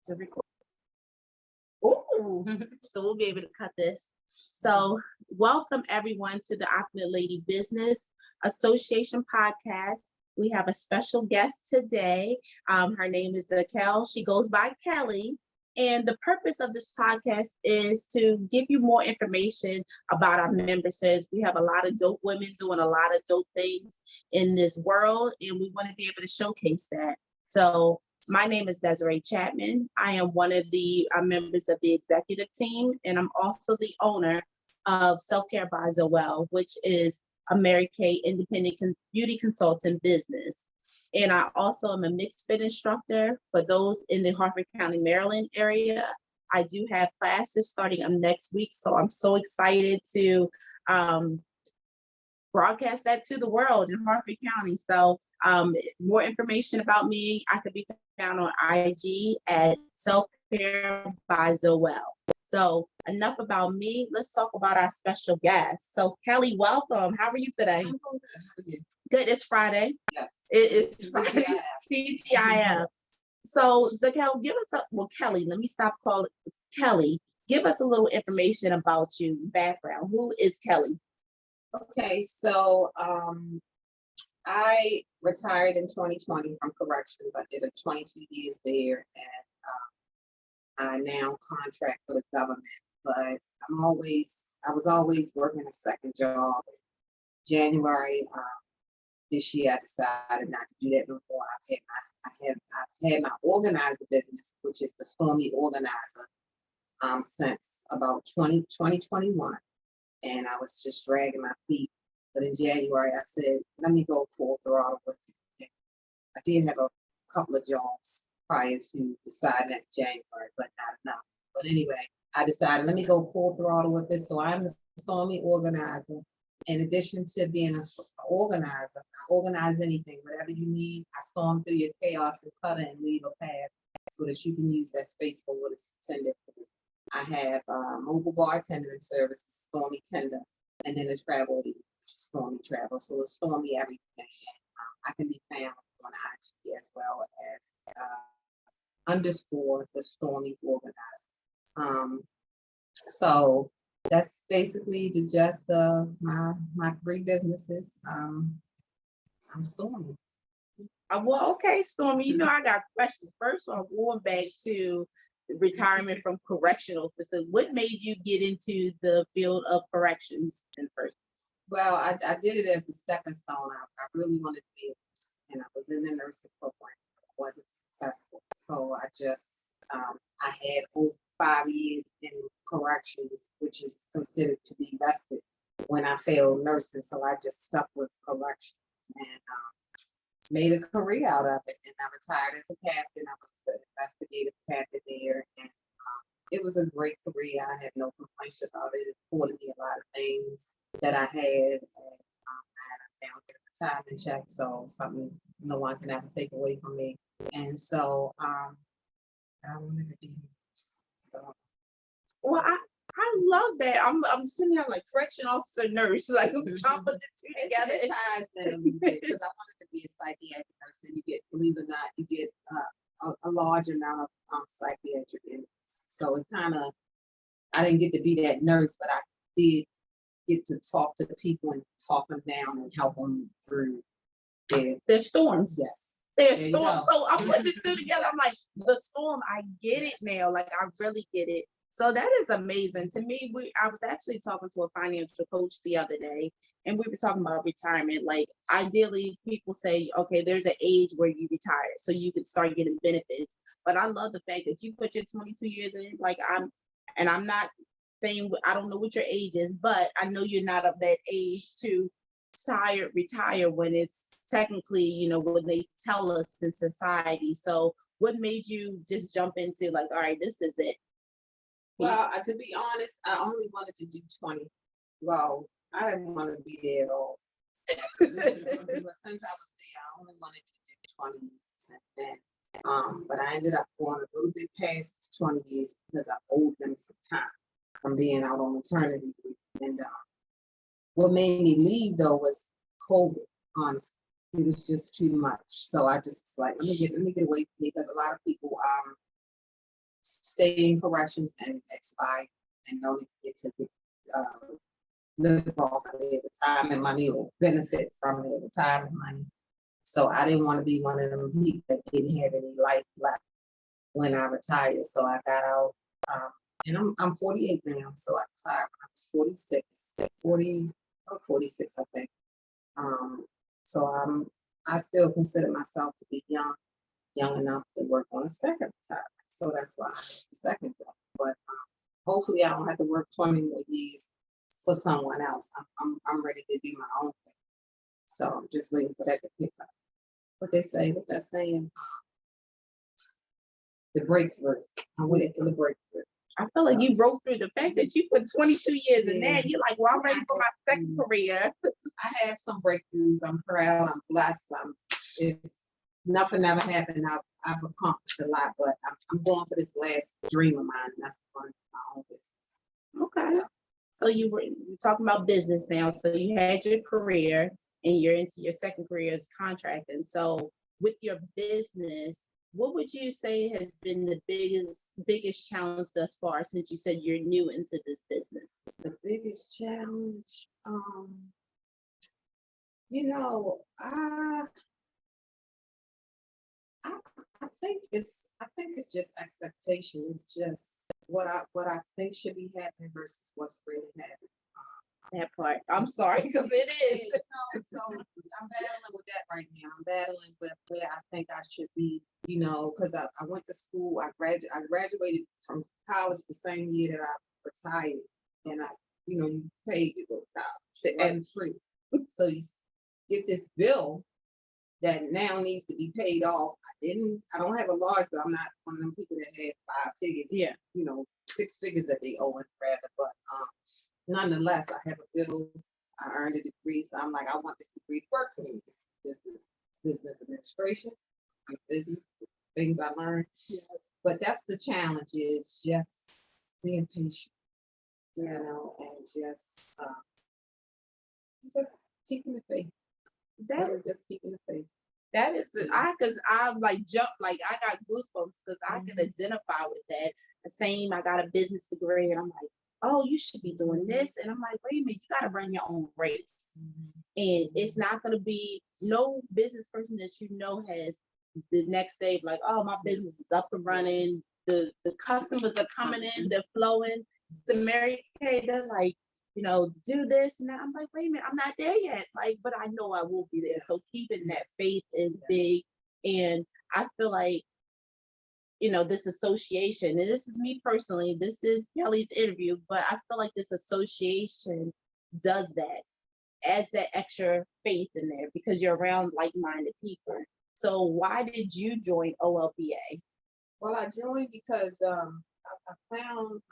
to record. Ooh, so we'll be able to cut this. So welcome everyone to the Opulent Lady Business Association podcast. We have a special guest today. Her name is Zackell. She goes by Kelly. And the purpose of this podcast is to give you more information about our memberships. We have a lot of dope women doing a lot of dope things in this world, and we want to be able to showcase that. So my name is Desiree Chapman. I am one of the members of the executive team, and I'm also the owner of Self-Care by Zackell, which is a Mary Kay independent beauty consultant business. And I also am a mixed fit instructor for those in the Harford County, Maryland area. I do have classes starting next week, so I'm so excited to broadcast that to the world in Harford County. So more information about me, I could be found on IG at Self-Care by Zackell. So enough about me. Let's talk about our special guest. So Kelly, welcome. How are you today? I'm good. Good. It's Friday. Yes. It's Friday. TGIF. So Zackell, Kelly, let me stop calling Kelly. Give us a little information about you, background. Who is Kelly? Okay, so I retired in 2020 from corrections. I did a 22 years there, and I now contract for the government. But I was always working a second job. In January this year, I decided not to do that no more. I've had my organizer business, which is the Stormie Organizer, since about 2021. And I was just dragging my feet. But in January, I said, let me go full throttle with it. I did have a couple of jobs prior to deciding that January, but not enough. But anyway, I decided, let me go full throttle with this. So I'm the Stormie Organizer. In addition to being an organizer, I organize anything, whatever you need. I storm through your chaos and clutter and leave a path so that you can use that space for what it's intended for. I have mobile bartending services, Stormie Tender, and then the travel, Stormie Travels. So it's Stormie everything. I can be found on IG as well as _ the Stormie Organized. So that's basically the gist of my three businesses. I'm Stormie. Well, okay, Stormie, you know I got questions. First of all, going back to retirement from correctional officer, what made you get into the field of corrections in first place? Well, I did it as a stepping stone. I really wanted to be a nurse, and I was in the nursing program. I wasn't successful. So I just, I had over 5 years in corrections, which is considered to be vested when I failed nursing. So I just stuck with corrections and made a career out of it. And I retired as a captain. I was the investigative captain there. And it was a great career. I had no complaints about it. It afforded me a lot of things that I had. And I had a retirement check. So something no one can ever take away from me. And so I wanted to be a nurse. So. Well, I love that. I'm sitting there like correction officer, nurse, like I'm trying to put the two together. It ties them because I wanted to be a psychiatric nurse, and you get, believe it or not, you get a large amount of psychiatric inmates. So it kind of, I didn't get to be that nurse, but I did get to talk to the people and talk them down and help them through their storms. Yes. Their storms. So I'm putting the two together. I'm like, the storm, I get it now. Like I really get it. So that is amazing. To me, I was actually talking to a financial coach the other day, and we were talking about retirement. Like ideally, people say, okay, there's an age where you retire, so you can start getting benefits. But I love the fact that you put your 22 years in. Like I'm not saying, I don't know what your age is, but I know you're not of that age to retire when it's technically, you know, when they tell us in society. So what made you just jump into like, all right, this is it? Well, to be honest, I only wanted to do 20. Well, I didn't want to be there at all. But since I was there, I only wanted to do 20 years. And then, but I ended up going a little bit past 20 years because I owed them some time from being out on maternity leave. And what made me leave though was COVID. Honestly, it was just too much. So I just like, let me get away from me, because a lot of people stay in corrections and expire and don't get to live off of their retirement money or benefit from their retirement money. So I didn't want to be one of them people that didn't have any life left when I retired. So I got out, and I'm 48 now, so I retired when I was 40 or 46, I think. So I still consider myself to be young enough to work on a second retirement. So that's why I have the second job. But hopefully I don't have to work 20 more years for someone else. I'm ready to do my own thing. So I'm just waiting for that to pick up. What they say, what's that saying? The breakthrough. I'm waiting for the breakthrough. I feel like you broke through the fact that you put 22 years in there. You're like, well, I'm ready for my second career. I have some breakthroughs. I'm proud. I'm blessed. It's nothing ever happened. I've accomplished a lot, but I'm going for this last dream of mine, and that's going for my own business. Okay. So you're talking about business now. So you had your career and you're into your second career as contracting. So with your business, what would you say has been the biggest challenge thus far, since you said you're new into this business? The biggest challenge, I think it's just expectation. It's just what I think should be happening versus what's really happening. That part. I'm sorry, because it is. So I'm battling with that right now. I'm battling with where I think I should be, because I went to school. I graduated from college the same year that I retired, and you paid to go to college and free. So you get this bill that now needs to be paid off. I don't have a large bill. I'm not one of them people that have 5 figures. Yeah. 6 figures that they owe, rather, but nonetheless, I have a bill. I earned a degree, so I'm like, I want this degree to work for me. This business administration, business things I learned. Yes. But that's the challenge, is just being patient, and just keeping the faith. Just keeping the faith. That is because I'm like jump, like I got goosebumps because I can identify with that. The same, I got a business degree, and I'm like, oh, you should be doing this. And I'm like, wait a minute, you got to run your own race. And it's not going to be no business person that has the next day, like, oh, my business is up and running. The customers are coming in, they're flowing. It's the Mary Kay, they're like, do this. And I'm like, wait a minute, I'm not there yet. Like, but I know I will be there. So keeping that faith is big. And I feel like, this association, and this is me personally, this is Kelly's interview, but I feel like this association does that, adds that extra faith in there because you're around like-minded people. So why did you join OLBA? Well, I joined because I found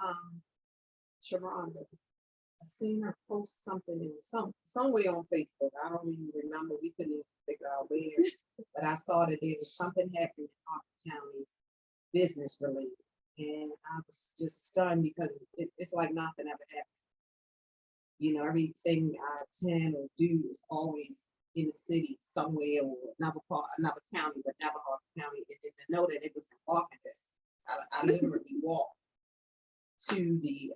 Sharonda. I seen her post something in somewhere on Facebook. I don't even remember. We couldn't even figure out where, but I saw that there was something happening in Harper County, business related, and I was just stunned because it's like nothing ever happened. Everything I attend or do is always in the city somewhere or another county, but never Harper County. And then to know that it was in walking distance, I literally walked to the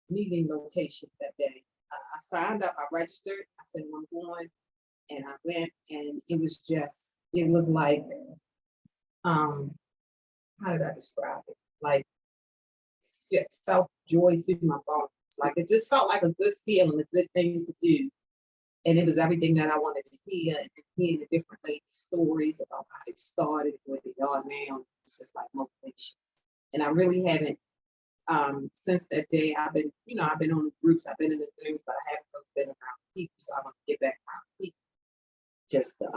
meeting location that day. I signed up, I registered, I said, I'm going, and I went, and it was like, how did I describe it? Like, it felt joy through my bones. Like, it just felt like a good feeling, a good thing to do. And it was everything that I wanted to hear, and hearing the different ladies' stories about how they started, where they are now. It's just like motivation. And I really haven't, since that day, I've been on the groups, I've been in the things, but I haven't really been around people. So I want to get back around people just to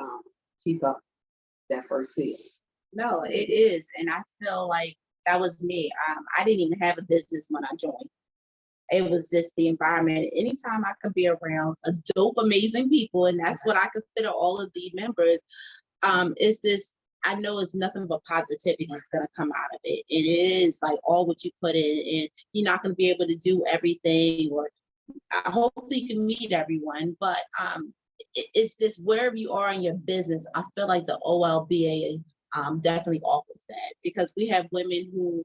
keep up that first feeling. No, it is. And I feel like that was me. I didn't even have a business when I joined. It was just the environment. Anytime I could be around a dope, amazing people, and that's what I consider all of the members, is this, I know it's nothing but positivity that's going to come out of it. It is like all what you put in, and you're not going to be able to do everything, or hopefully you can meet everyone, but it's just wherever you are in your business, I feel like the OLBA definitely offers that, because we have women who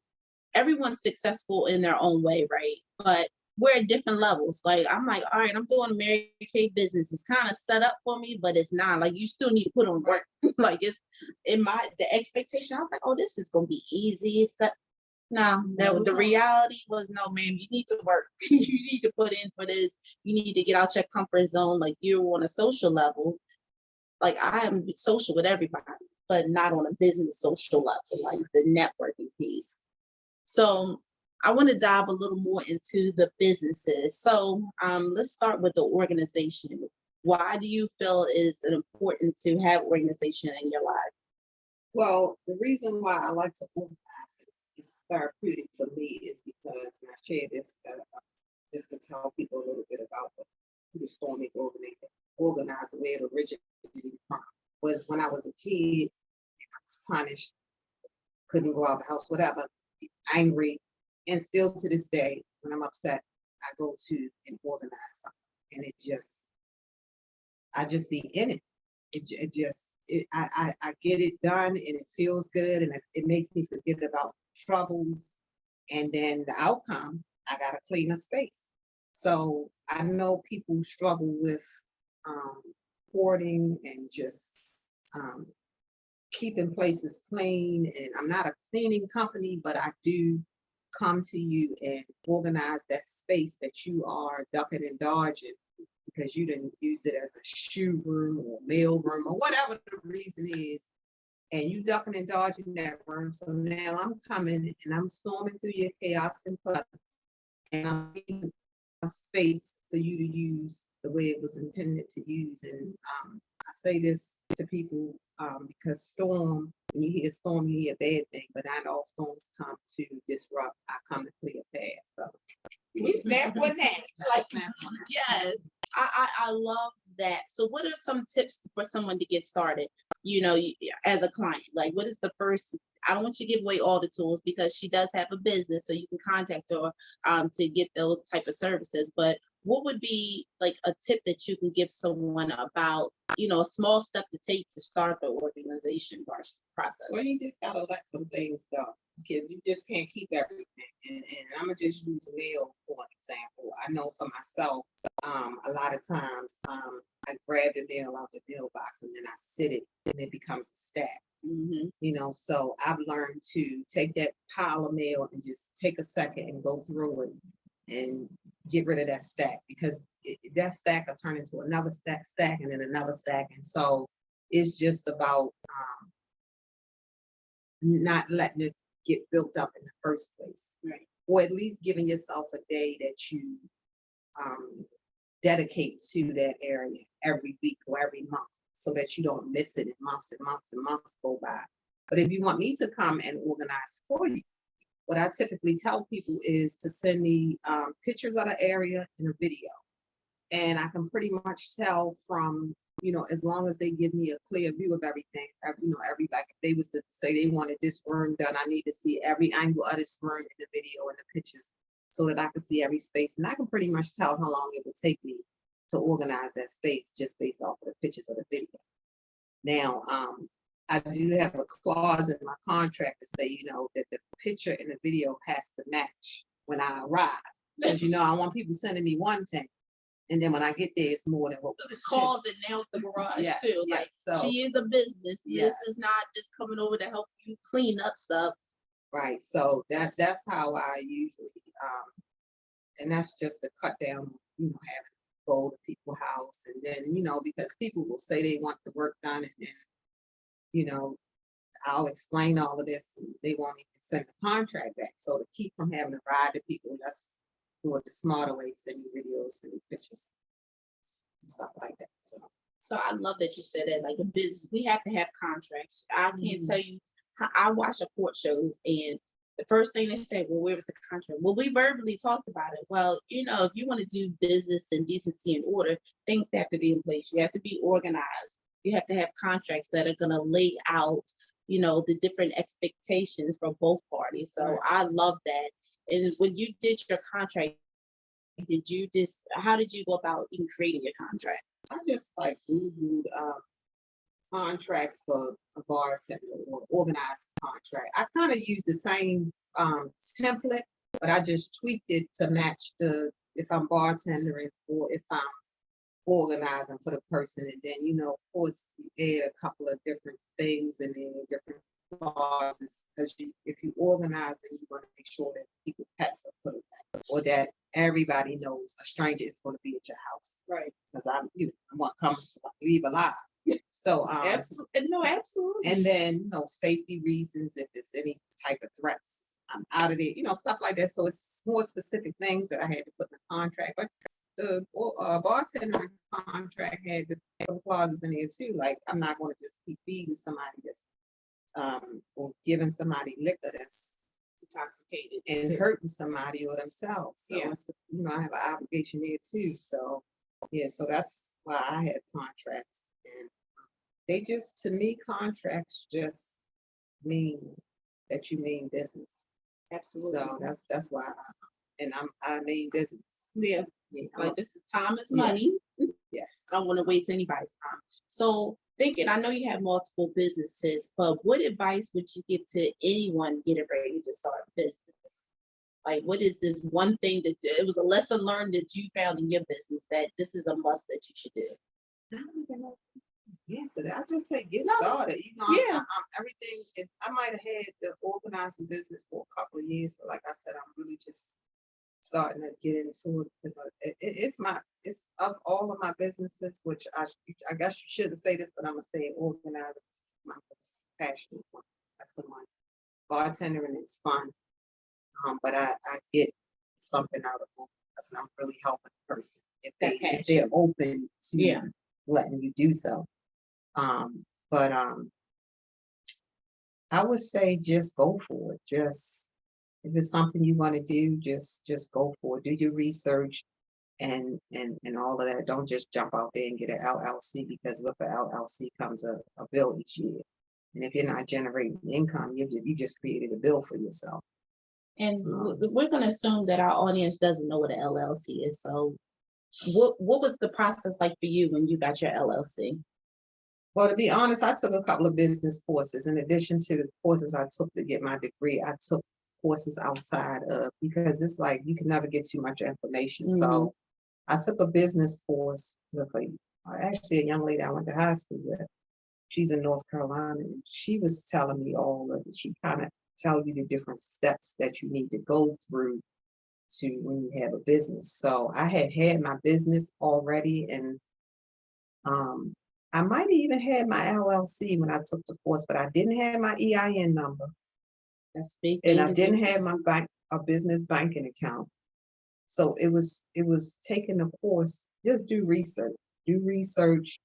everyone's successful in their own way, right? But we're at different levels. Like I'm like, all right, I'm doing a Mary Kay business. It's kind of set up for me, but it's not. Like you still need to put on work. Like it's in the expectation. I was like, oh, this is gonna be easy. No, the reality was no, ma'am, you need to work. You need to put in for this. You need to get out your comfort zone. Like you're on a social level. Like I am social with everybody, but not on a business social level, like the networking piece. So I want to dive a little more into the businesses. So let's start with the organization. Why do you feel it's important to have organization in your life? Well, the reason why I like to organize it is therapeutic for me is because, and I share this just to tell people a little bit about who the Stormie Organized, where it originated from, was when I was a kid, I was punished, couldn't go out the house, whatever, angry, and still to this day, when I'm upset, I go to and organize something, and I just be in it. I get it done, and it feels good, and it makes me forget about troubles, and then the outcome, I gotta clean a space. So I know people who struggle with hoarding and just keeping places clean, and I'm not a cleaning company, but I do come to you and organize that space that you are ducking and dodging because you didn't use it as a shoe room or mail room or whatever the reason is, and you ducking and dodging that room. So now I'm coming and I'm storming through your chaos and clutter, and I'm giving a space for you to use the way it was intended to use. And I say this to people because storm, when you hear storm, you hear a bad thing, but not all storms come to disrupt. I come to clear paths. So we snap on that. Like snap on that. Yes, I love that. So what are some tips for someone to get started? As a client, like what is the first? I don't want you to give away all the tools because she does have a business, so you can contact her to get those type of services. But what would be like a tip that you can give someone about, a small step to take to start the organization process? Well, you just gotta let some things go because you just can't keep everything. And I'm gonna just use mail for an example. I know for myself, a lot of times I grab the mail out the mailbox and then I sit it and it becomes a stack. Mm-hmm. So I've learned to take that pile of mail and just take a second and go through it and get rid of that stack, because that stack will turn into another stack, and then another stack. And so it's just about not letting it get built up in the first place. Right. Or at least giving yourself a day that you dedicate to that area every week or every month, so that you don't miss it, and months and months and months go by. But if you want me to come and organize for you, what I typically tell people is to send me pictures of the area and a video. And I can pretty much tell from, as long as they give me a clear view of everything, like if they was to say they wanted this room done, I need to see every angle of this room in the video and the pictures so that I can see every space. And I can pretty much tell how long it would take me to organize that space just based off of the pictures of the video. Now, I do have a clause in my contract to say, that the picture and the video has to match when I arrive. Because, I want people sending me one thing, and then when I get there, it's more than what was It's called the nails the garage too. Yes, like so, she is a business. Yes. This is not just coming over to help you clean up stuff. Right. So that's how I usually, and that's just to cut down, having to go to people's house, and then, because people will say they want the work done, and then, I'll explain all of this and they won't even send the contract back. So to keep from having to ride to people, let's do it the smarter way, send me videos, send me pictures and stuff like that. So I love that you said that. Like a business, we have to have contracts. I can't tell you how I watch the court shows, and the first thing they say, well, where was the contract? Well, we verbally talked about it. Well, if you want to do business and decency and order, things have to be in place. You have to be organized. You have to have contracts that are going to lay out, the different expectations for both parties. So I love that. And when you did your contract, how did you go about even creating your contract? I just Googled contracts for a bartender or organized contract. I kind of use the same template, but I just tweaked it to match if I'm bartendering or if I'm organizing for the person. And then, of course, you add a couple of different things in there, different clauses, because if you organize it, you want to make sure that people pets are put away, or that everybody knows a stranger is going to be at your house. Right. Because I want to come leave alive. So, absolutely. No, absolutely. And then, safety reasons, if there's any type of threats, I'm out of it, stuff like that. So it's more specific things that I had to put in the contract. But the bartender contract had some clauses in there too. Like, I'm not going to just keep feeding somebody that's, or giving somebody liquor that's intoxicated and hurting somebody or themselves. So, I have an obligation there too. So, so that's why I had contracts. And they just, to me, contracts just mean that you mean business. Absolutely. So that's why, I mean business. Yeah. Like, this is time is money. Yes. I don't want to waste anybody's time. So I know you have multiple businesses, but what advice would you give to anyone getting ready to start a business? Like, what is this one thing that it was a lesson learned that you found in your business that this is a must that you should do? I don't even know. Yes, I just say get started. Everything. I might have had the organizing business for a couple of years, but like I said, I'm really just starting to get into it because it's of all of my businesses, which I guess you shouldn't say this, but I'm gonna say organizing is my most passionate one. That's the one. Bartending is fun, but I get something out of it because I'm really helping the person if they're open to letting you do so. But I would say just go for it. Just if it's something you want to do, just go for it. Do your research and all of that. Don't just jump out there and get an LLC, because with an LLC comes a bill each year. And if you're not generating income, you just created a bill for yourself. And we're going to assume that our audience doesn't know what an LLC is. So what was the process like for you when you got your LLC? Well, to be honest, I took a couple of business courses. In addition to the courses I took to get my degree, I took courses outside of, because it's like you can never get too much information. Mm-hmm. So I took a business course with actually a young lady I went to high school with. She's in North Carolina, and she was telling me all of it. She kind of tell you the different steps that you need to go through to when you have a business. So I had my business already, and I might even had my LLC when I took the course, but I didn't have my EIN number. That's big. And I didn't have my business banking account. So it was taking the course. Just do research.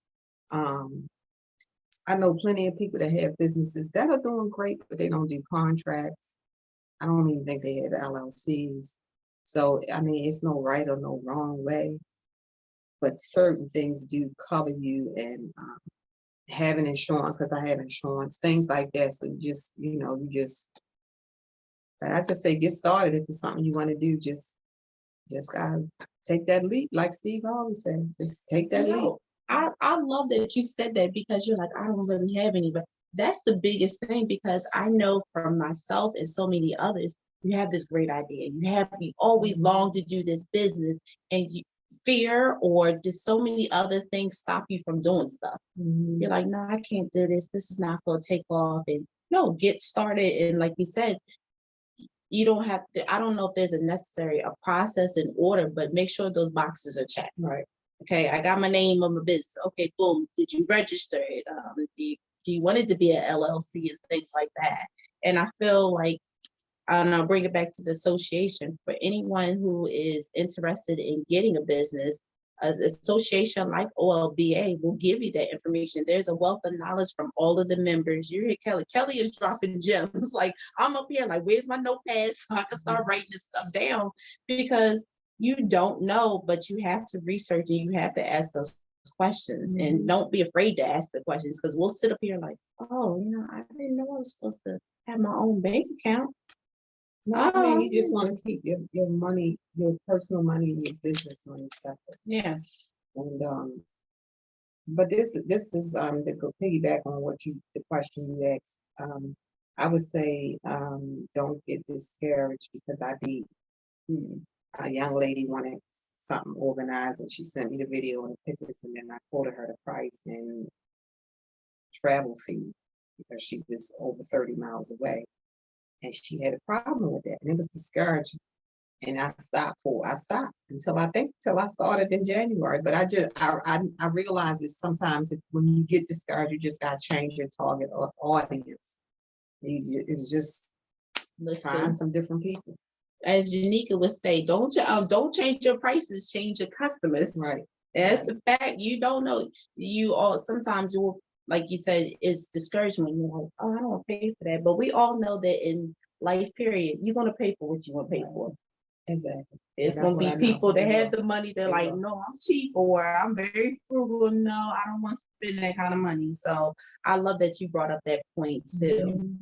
I know plenty of people that have businesses that are doing great, but they don't do contracts. I don't even think they have LLCs. So, I mean, it's no right or no wrong way, but certain things do cover you, and having insurance, because I have insurance, things like that. So but I just say get started. If it's something you want to do, just gotta take that leap, like Steve always said. Just take that leap. I love that you said that, because you're like, I don't really have any, but that's the biggest thing, because I know from myself and so many others, you have this great idea. You always long to do this business, and fear or just so many other things stop you from doing stuff. Mm-hmm. You're like, no, I can't do this. This is not going to take off. And no, get started. And like you said, you don't have to, I don't know if there's a process in order, but make sure those boxes are checked. Right. Okay, I got my name on my business. Okay, boom. Did you register it? Do you want it to be an LLC and things like that? And I feel like, and I'll bring it back to the association, for anyone who is interested in getting a business, an association like OLBA will give you that information. There's a wealth of knowledge from all of the members. You hear Kelly. Kelly is dropping gems. Like, I'm up here like, where's my notepad so I can start writing this stuff down? Because you don't know, but you have to research and you have to ask those questions. Mm-hmm. And don't be afraid to ask the questions, because we'll sit up here like, oh, I didn't know I was supposed to have my own bank account. No, I mean, you just want to keep your money, your personal money, and your business money separate. Yeah. And but this is to go piggyback on the question you asked. I would say, don't get discouraged because a young lady wanted something organized and she sent me the video and the pictures and then I quoted her the price and travel fee because she was over 30 miles away and she had a problem with that and it was discouraging. And I stopped until I started in January. But I realized that sometimes when you get discouraged, you just gotta change your target audience. It's just find some different people. As Janika would say, don't change your prices, change your customers. Right. That's the fact. You don't know. Sometimes you will, like you said, it's discouragement. You're like, oh, I don't want to pay for that. But we all know that in life, period, you're gonna pay for what you want to pay for. Exactly. It's gonna be people that have the money. They're like, no, I'm cheap, or I'm very frugal. No, I don't want to spend that kind of money. So I love that you brought up that point too.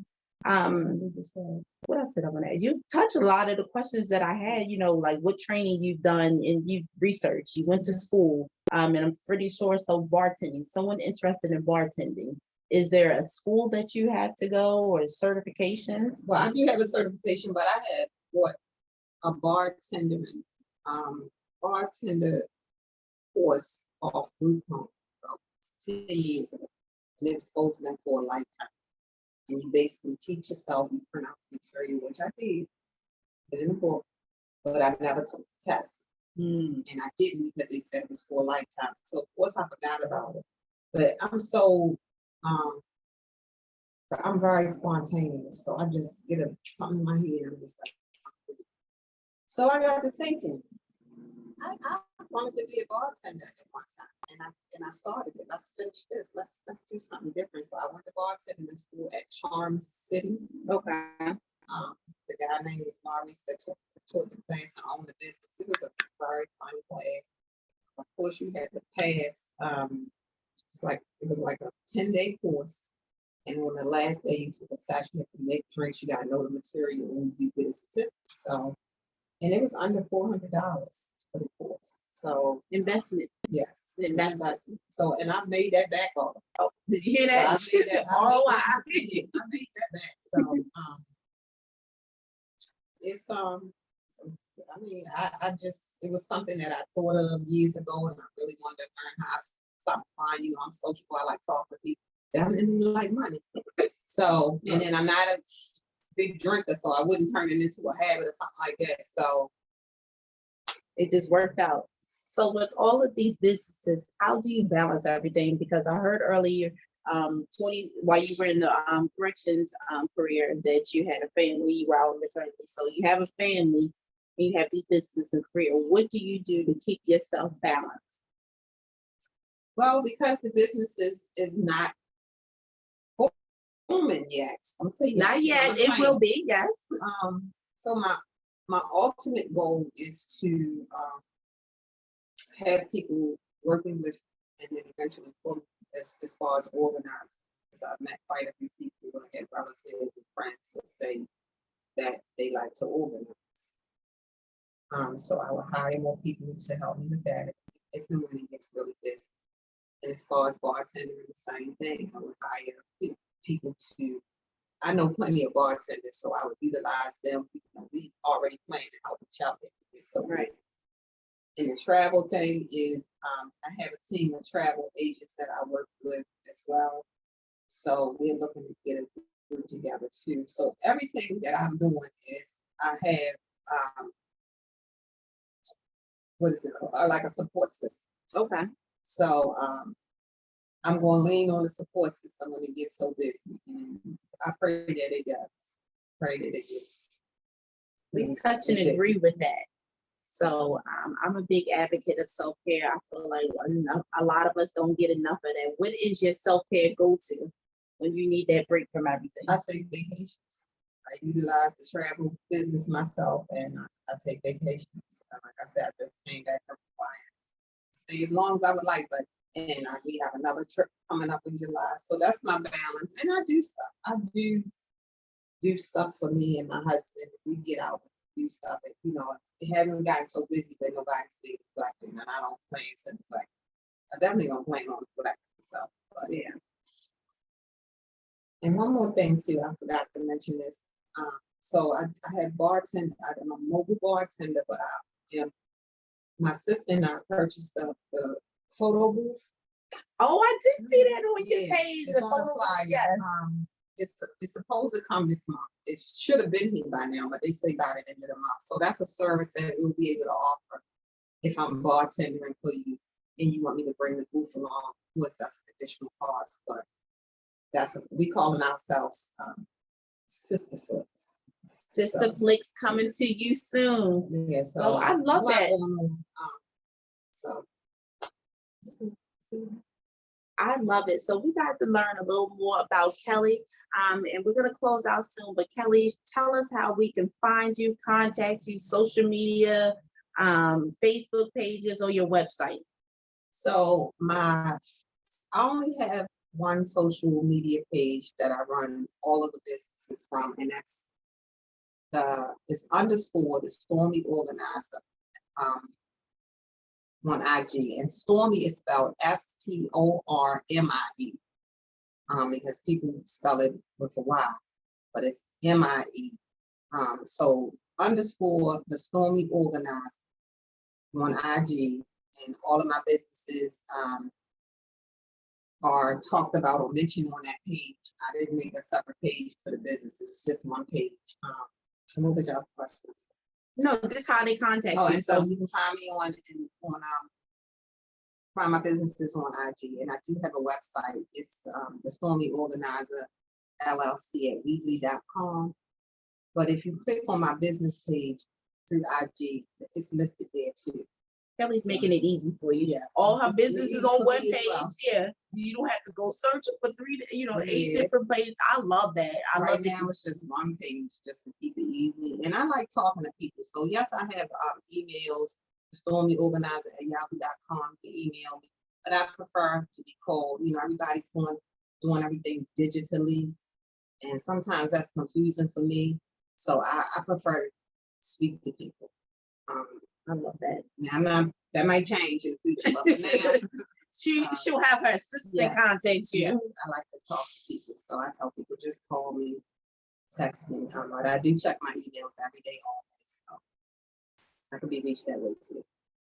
What else did I want to ask? You touched a lot of the questions that I had, like what training you've done and you've researched, you went to school, and I'm pretty sure, so bartending, someone interested in bartending, is there a school that you had to go or certifications? Well, I do have a certification, but I had a bartender course off Groupon 10 years ago, and it exposed them for a lifetime. And you basically teach yourself, you print out the material, which I did, put in a book, but I never took the test. And I didn't because they said it was for a lifetime. So of course I forgot about it. But I'm very spontaneous. So I just get something in my head and I'm just like, so I got to thinking, I wanted to be a bartender at one time, and I started it. Let's finish this. Let's do something different. So I went to bartending school at Charm City. Okay. The guy named Stormie taught the class and owned the business. It was a very fun class. Of course, you had to pass. It was like a 10-day course, and on the last day you took a session. You have to make drinks. You got to know the material, and you get a certificate. So. And it was under $400 for the course. So investment. Yes. Investment. So and I made that back off. Oh, did you hear that? So I made that back. So it's it was something that I thought of years ago and I really wanted to learn how to stop flying. I'm sociable, I like talking to people. Definitely like money. So and then I'm not a big drinker, so I wouldn't turn it into a habit or something like that. So it just worked out. So with all of these businesses, how do you balance everything? Because I heard earlier, while you were in the corrections career, that you had a family, you were out on maternity. So you have a family, and you have these businesses and career. What do you do to keep yourself balanced? Well, because the business is not yet. I'm saying not yet. It will be, yes. So my ultimate goal is to have people working with and then eventually as far as organizing. Because I've met quite a few people who have relatives and friends that say that they like to organize. So I will hire more people to help me with that if and when it gets really busy. And as far as bartending, the same thing. I would hire people to. I know plenty of bartenders, so I would utilize them. We already plan to help each other. So right. And the travel thing is, I have a team of travel agents that I work with as well. So we're looking to get a group together too. So everything that I'm doing is I have, what is it called? Like a support system. Okay. So I'm going to lean on the support system when it gets so busy. And I pray that it does. Pray that it gets. We touch and agree with that. So I'm a big advocate of self-care. I feel like a lot of us don't get enough of that. What is your self-care go-to when you need that break from everything? I take vacations. I utilize the travel business myself, and I take vacations. Like I said, I just came back from Hawaii. Stay as long as I would like, but we have another trip coming up in July. So that's my balance. And I do stuff. I do stuff for me and my husband. We get out and do stuff. And, it hasn't gotten so busy that nobody's being neglected, and I don't plan to neglect. I definitely don't plan on neglecting myself. But yeah. And one more thing too, I forgot to mention this. So I had bartender, I'm a mobile bartender, but my sister and I purchased the photo booth. Oh, I did see that on your page. It's the on the photo- flyer. Yes. It's supposed to come this month. It should have been here by now, but they say by the end of the month. So that's a service that we'll be able to offer if I'm bartendering for you and you want me to bring the booth along. Of course, that's additional cost, but we call them ourselves sister flicks. Sister Flicks coming to you soon. Yeah, So I love that. So I love it. So we got to learn a little more about Kelly. And we're gonna close out soon. But Kelly, tell us how we can find you, contact you, social media, Facebook pages, or your website. So I only have one social media page that I run all of the businesses from, and that's it's underscore the Stormie Organized on IG, and Stormie is spelled Stormie, because people spell it with a Y, but it's MIE. So underscore the Stormie Organized on IG, and all of my businesses are talked about or mentioned on that page. I didn't make a separate page for the businesses, it's just one page. And what was your questions? No, this how they contact Oh, you. and so you can find me find my businesses on IG, and I do have a website. It's the Stormie Organizer LLC at weebly.com. But if you click on my business page through IG, it's listed there too. Kelly's making it easy for you. Yes. All her It's businesses easy on for one me as page. well. Yeah. You don't have to go searching for 8 Yeah. different pages. I love that. I Right love now that. it's just one page just to keep it easy. And I like talking to people. So yes, I have emails, stormieorganizer@yahoo.com. You can email me. But I prefer to be called. Everybody's doing everything digitally. And sometimes that's confusing for me. So I prefer to speak to people. I love that. Now that might change in the future, but for now, she'll have her assistant yes, contact you. yes, I like to talk to people. So I tell people just call me, text me. But I do check my emails every day, always. So I can be reached that way too.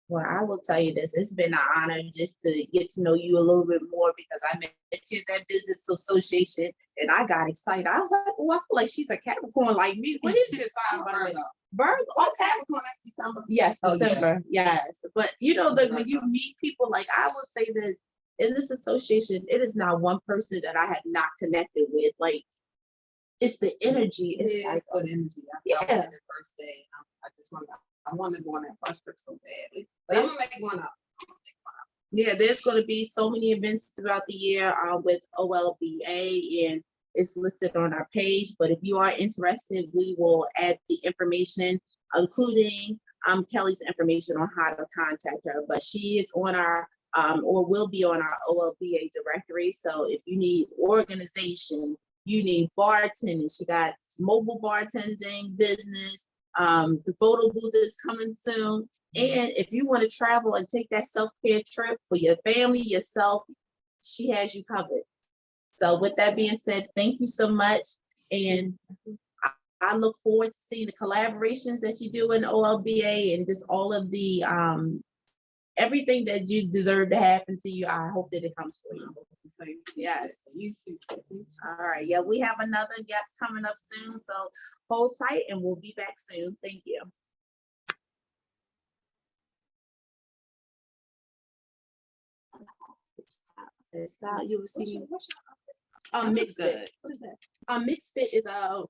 Well, I will tell you this. It's been an honor just to get to know you a little bit more, because I met you at that business association and I got excited. I was like, oh, I feel like she's a Capricorn like me. What is your sign? Virgo. Oh, Capricorn, that's December. Yes, Oh, December. Yeah. Yes. But when you meet people, like I will say this, in this association, it is not one person that I have not connected with. Like, it's the energy. It's like good energy. I felt it the first day. I want to go on that bus trip so badly. But I'm gonna make one up. Yeah, there's going to be so many events throughout the year with OLBA, and it's listed on our page. But if you are interested, we will add the information, including Kelly's information on how to contact her. But she is on our or will be on our OLBA directory. So if you need organization, you need bartending, she got mobile bartending business. The photo booth is coming soon. And if you want to travel and take that self-care trip for your family, yourself, she has you covered. So with that being said, thank you so much. And I look forward to seeing the collaborations that you do in OLBA and just all of the everything that you deserve to happen to you. I hope that it comes for you. Yes. You too. All right. Yeah, we have another guest coming up soon. So hold tight and we'll be back soon. Thank you. Style you will see me. Mixed Fit. What is that? Mixed Fit is a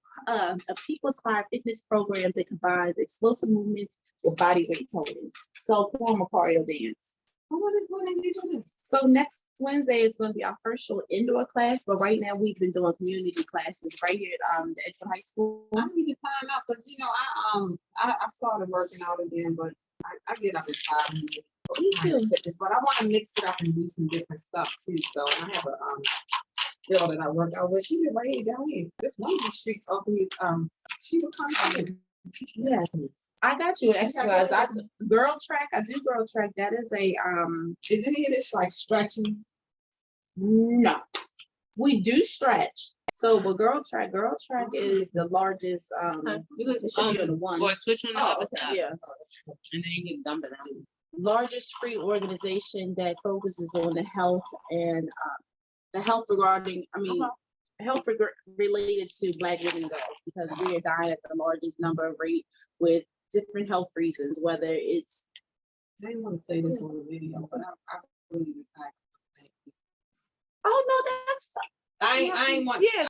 people-inspired fitness program that combines explosive movements with body weight toning. So form a cardio dance. When did you do this? So next Wednesday is going to be our first show indoor class, but right now we've been doing community classes right here at the Edgewood High School. I need to find out because I started working out again, but I get up at 5 in the Me too. fitness, but I want to mix it up and do some different stuff too. So I have a girl that I work out with. She live right here down here. This one of these streets off here. She would come here. Yes, I got you exercise. I do girl track. That is a Is any of this like stretching? no. We do stretch. So, but Girl Track is the largest, it should be on the one. Or switch on the Oh, other okay, side. yeah. And then you can dump it out. Largest free organization that focuses on the health and health related to Black women and girls, because we are dying at the largest number of rate with different health reasons, whether it's. I didn't want to say this on the video, but I really was not. Oh no, that's fine. I ain't want. Yeah,